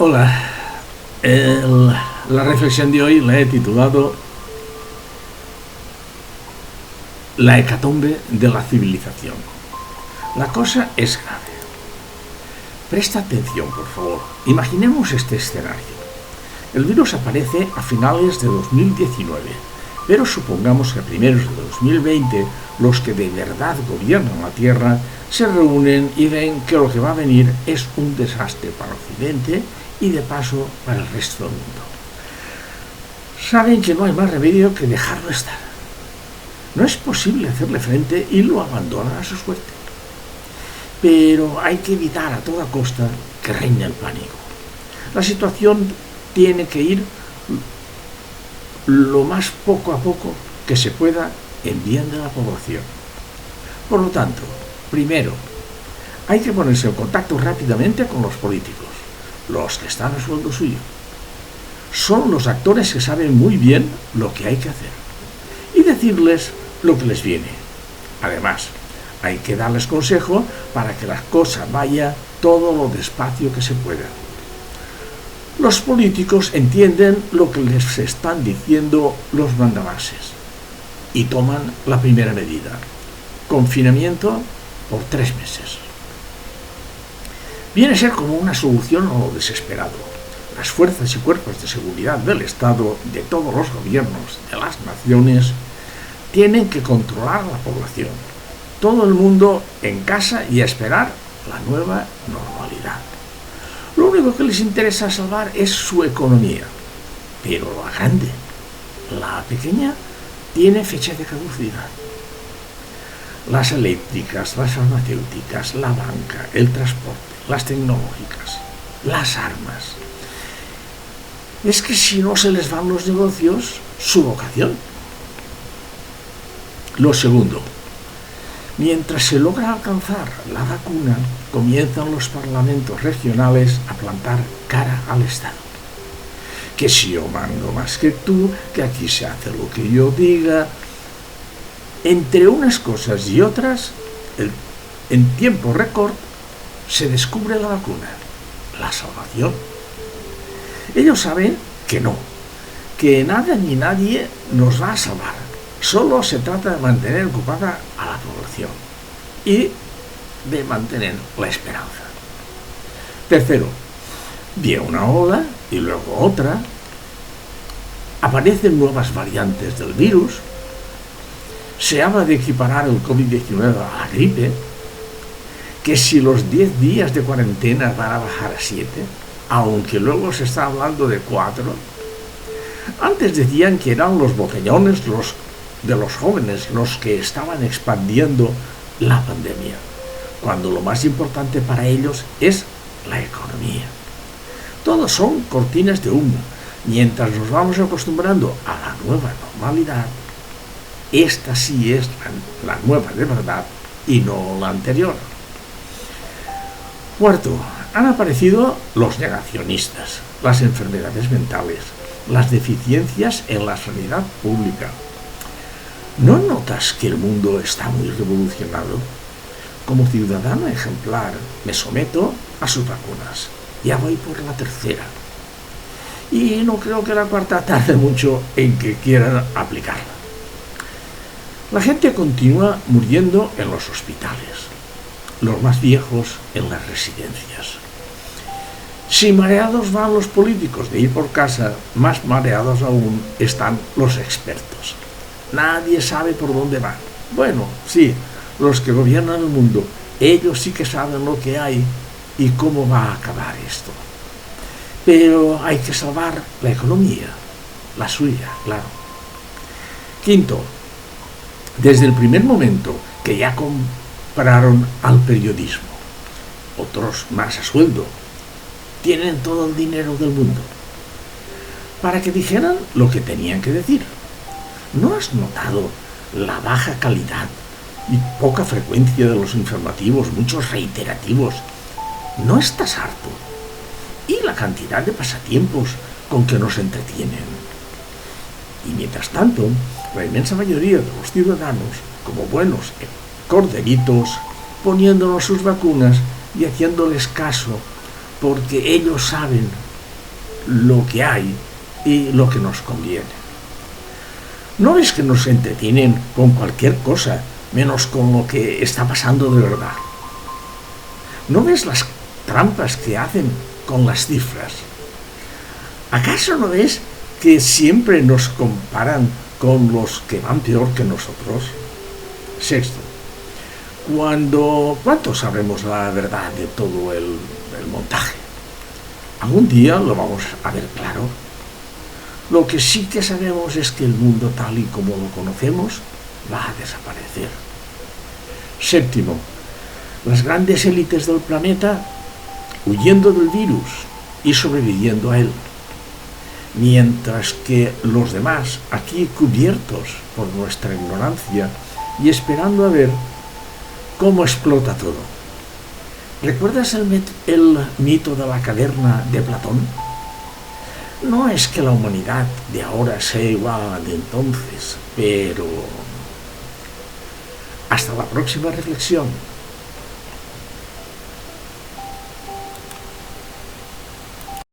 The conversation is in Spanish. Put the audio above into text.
Hola, la reflexión de hoy la he titulado La hecatombe de la civilización. La cosa es grave. Presta atención, por favor. Imaginemos este escenario. El virus aparece a finales de 2019, pero supongamos que a primeros de 2020 los que de verdad gobiernan la Tierra se reúnen y ven que lo que va a venir es un desastre para Occidente y de paso para el resto del mundo. Saben que no hay más remedio que dejarlo estar. No es posible hacerle frente y lo abandonan a su suerte. Pero hay que evitar a toda costa que reine el pánico. La situación tiene que ir lo más poco a poco que se pueda en bien de la población. Por lo tanto, primero, hay que ponerse en contacto rápidamente con los políticos, los que están a sueldo suyo. Son los actores que saben muy bien lo que hay que hacer y decirles lo que les viene. Además, hay que darles consejo para que la cosa vaya todo lo despacio que se pueda. Los políticos entienden lo que les están diciendo los mandamases y toman la primera medida: confinamiento por 3 meses. Viene a ser como una solución a lo desesperado. Las fuerzas y cuerpos de seguridad del Estado, de todos los gobiernos, de las naciones, tienen que controlar a la población. Todo el mundo en casa y a esperar la nueva normalidad. Lo único que les interesa salvar es su economía. Pero la grande, la pequeña, tiene fecha de caducidad. Las eléctricas, las farmacéuticas, la banca, el transporte, las tecnológicas, las armas. Es que si no se les van los negocios, su vocación. Lo segundo, mientras se logra alcanzar la vacuna, comienzan los parlamentos regionales a plantar cara al Estado. Que si yo mando más que tú, que aquí se hace lo que yo diga. Entre unas cosas y otras, en tiempo récord, se descubre la vacuna, la salvación. Ellos saben que no, que nada ni nadie nos va a salvar. Solo se trata de mantener ocupada a la población y de mantener la esperanza. Tercero, viene una ola y luego otra. Aparecen nuevas variantes del virus. Se habla de equiparar el COVID-19 a la gripe, que si los 10 días de cuarentena van a bajar a 7, aunque luego se está hablando de 4. Antes decían que eran los botellones de los jóvenes los que estaban expandiendo la pandemia, cuando lo más importante para ellos es la economía. Todos son cortinas de humo. Mientras nos vamos acostumbrando a la nueva normalidad, esta sí es la nueva de verdad y no la anterior. Cuarto, han aparecido los negacionistas, las enfermedades mentales, las deficiencias en la sanidad pública. ¿No notas que el mundo está muy revolucionado? Como ciudadano ejemplar, me someto a sus vacunas. Ya voy por la 3ª. Y no creo que la 4ª tarde mucho en que quieran aplicarla. La gente continúa muriendo en los hospitales, los más viejos en las residencias. Si mareados van los políticos de ir por casa, más mareados aún están los expertos. Nadie sabe por dónde van. Bueno, sí, los que gobiernan el mundo, ellos sí que saben lo que hay y cómo va a acabar esto. Pero hay que salvar la economía, la suya, claro. Quinto, desde el primer momento que ya compraron al periodismo, otros más a sueldo, tienen todo el dinero del mundo, para que dijeran lo que tenían que decir. ¿No has notado la baja calidad y poca frecuencia de los informativos, muchos reiterativos? ¿No estás harto? Y la cantidad de pasatiempos con que nos entretienen. Y mientras tanto, la inmensa mayoría de los ciudadanos, como buenos corderitos, poniéndonos sus vacunas y haciéndoles caso, porque ellos saben lo que hay y lo que nos conviene. ¿No ves que nos entretienen con cualquier cosa, menos con lo que está pasando de verdad? ¿No ves las trampas que hacen con las cifras? ¿Acaso no ves que siempre nos comparan con los que van peor que nosotros? Sexto, ¿cuánto sabremos la verdad de todo el montaje? Algún día lo vamos a ver claro. Lo que sí que sabemos es que el mundo tal y como lo conocemos va a desaparecer. Séptimo, las grandes élites del planeta huyendo del virus y sobreviviendo a él, mientras que los demás aquí cubiertos por nuestra ignorancia y esperando a ver cómo explota todo. ¿Recuerdas el mito de la caverna de Platón? No es que la humanidad de ahora sea igual a la de entonces, pero hasta la próxima reflexión.